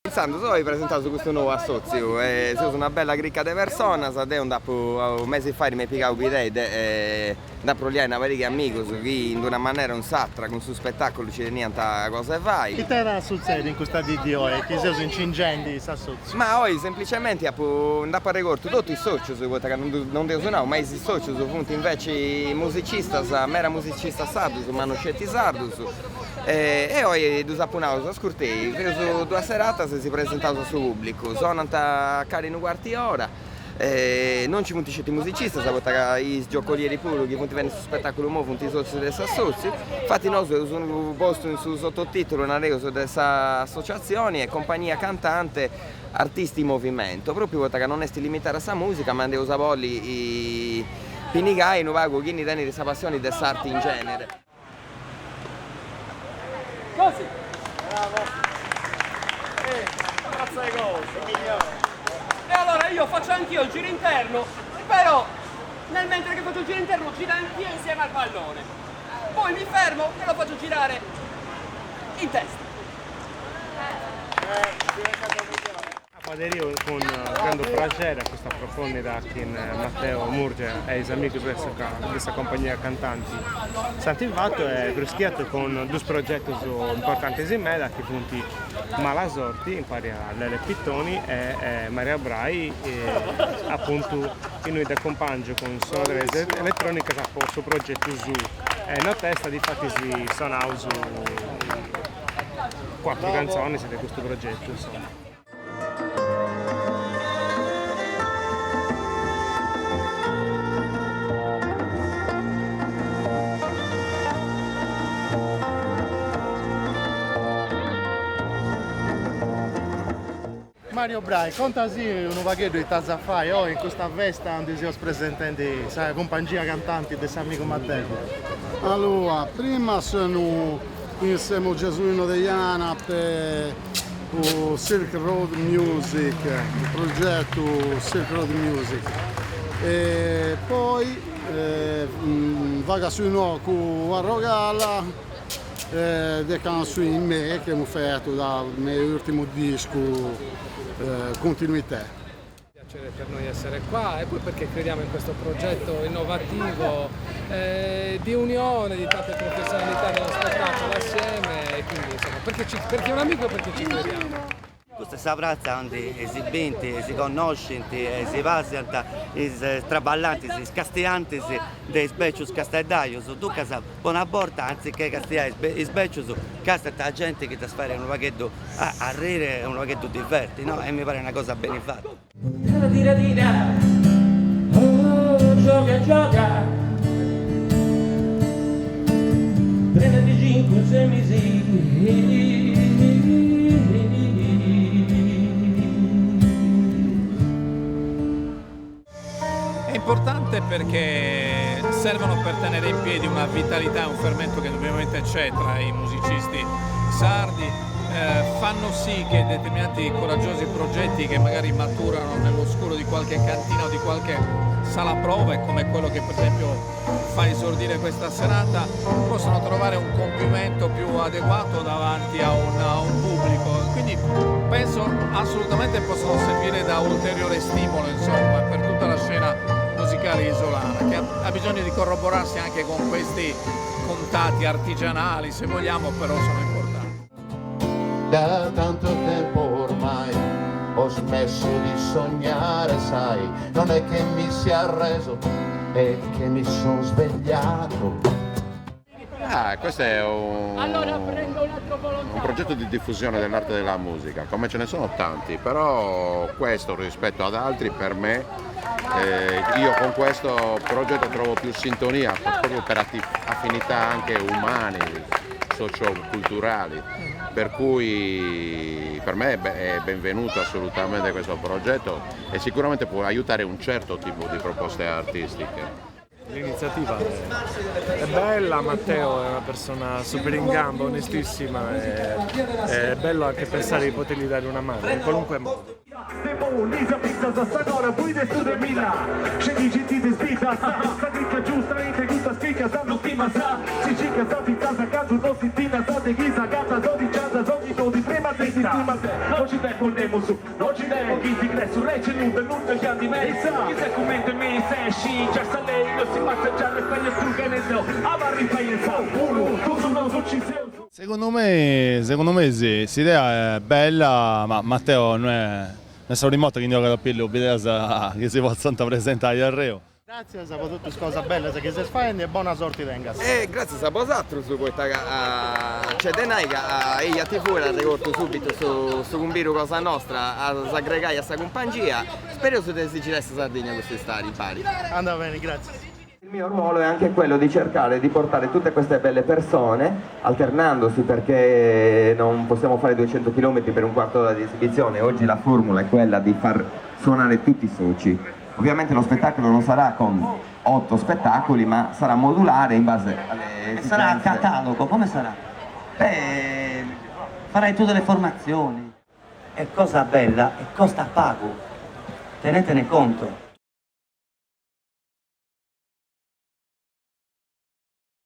Pensando solo di presentare su questo nuovo assozio, sono una bella cricca di persone, dopo un mese fa mi piccavo l'idea da proliare una vera amico, che in una maniera un sattra, con il suo spettacolo c'è niente cosa fai. Che era succede in questa video e che si incingendi assozio? Ma oggi semplicemente da fare corto tutti i soci, che non devo suonare, ma i soci sono invece musicisti, mera musicista sardo, ma non scetti sardo. E oggi due appunati ascoltei, ho due serate si presentano su pubblico, sono a Carino quarti ora, non ci molti musicisti, sapete che i giocolieri pure che vengono su spettacolo nuovo, i soci del Sassozzi, infatti noi sono posto in su sottotitolo una reo della associazione e compagnia cantante artisti in movimento, proprio che non è limitare a questa musica, ma devo sapere i pinigai, non vago, chi ne danno questa passione dell'arte in genere. Così! Bravo! Cazzo di cosa, E allora io faccio anch'io il giro interno, però mentre che faccio il giro interno giro anch'io insieme al pallone. Poi mi fermo e lo faccio girare in testa. Aderio con grande piacere a questa proposta che Matteo Murge e i amici di questa compagnia cantanti sono fatto e bruschiato con due progetti importanti in me, che punti Malasorti, in pari a Lele Pittoni e Maria Brai, e appunto in noi da compagno con sonore elettronica a questo progetto su e una testa di fatti si suonano su 4 canzoni di questo progetto insomma. Mario Brai, contasi un vaghetto di Tazafai in questa veste dove si presente la compagnia cantanti di amico Matteo. Allora, prima sono insieme a Gesuino De Jana per il Silk Road Music, il progetto Silk Road Music. E poi vaga su noi con Arrogala, delle canzoni in me che ho fatto dal mio ultimo disco. Continuità. È un piacere per noi essere qua e poi perché crediamo in questo progetto innovativo di unione di tante professionalità dello spettacolo assieme e quindi insomma perché è un amico e perché ci crediamo. Questa piazza dove esibenti, si conoscono, si passano, si traballanti, si scastianti, dei specchi castellai, tu casa buona porta anziché castigare i specchi, casa la gente che ti spara un vaghetto a rire e un vaghetto diverti, no? E mi pare una cosa ben fatta. Oh, gioca, prenditi 5 semisi. È importante perché servono per tenere in piedi una vitalità, un fermento che ovviamente c'è tra i musicisti sardi, fanno sì che determinati coraggiosi progetti che magari maturano nell'oscuro di qualche cantina o di qualche sala prove, come quello che per esempio fa esordire questa serata, possano trovare un compimento più adeguato davanti a un pubblico. Quindi penso assolutamente possono servire da ulteriore stimolo insomma, per tutta la scena musicale isolana, che ha bisogno di corroborarsi anche con questi contatti artigianali, se vogliamo, però sono importanti. Da tanto tempo ormai ho smesso di sognare, sai, non è che mi sia arreso, è che mi sono svegliato. Questo è un progetto di diffusione dell'arte della musica, come ce ne sono tanti, però questo rispetto ad altri per me, io con questo progetto trovo più sintonia, proprio per affinità anche umane, socioculturali, per cui per me è benvenuto assolutamente questo progetto e sicuramente può aiutare un certo tipo di proposte artistiche. L'iniziativa è bella, Matteo è una persona super in gamba, onestissima e è bello anche pensare di potergli dare una mano in qualunque modo. Lisa pizza za sagora, pójdę tu do Mila. Wszędzie ci ty zbita, zagrika giusta, inte gusta spika, za l'ultima sa. Si chica za pizza za caso, non si tina, za te ghisa, gata, zo di ciasa, zo di to di prima sesina. Oggi tempo su, oggi tempo chi ti crede su recenuto e non già di mezzo. Chi si commenta in me se esci, già sta lei, non si mazza già le fai tu che ne so. Avarri fai il salvo, tu sono successivo. Secondo me sì, l'idea è bella, ma Matteo non è stato rimotto che non ho capito che si possa presentare al Reo. Grazie per tutte le cose belle che si fanno e buona sorte venga. Grazie a voi su questa c'è denai che io a ti fuori ricordo subito su Cumbiru cosa nostra a aggregare a questa compagnia. Spero che si giresse Sardegna quest'estate, pari. Andava bene, grazie. Il mio ruolo è anche quello di cercare di portare tutte queste belle persone, alternandosi perché non possiamo fare 200 km per un quarto d'ora di esibizione. Oggi la formula è quella di far suonare tutti i soci. Ovviamente lo spettacolo non sarà con 8 spettacoli, ma sarà modulare in base alle esigenze. Sarà a catalogo, come sarà? Farai tutte le formazioni. È cosa bella e costa pago. Tenetene conto.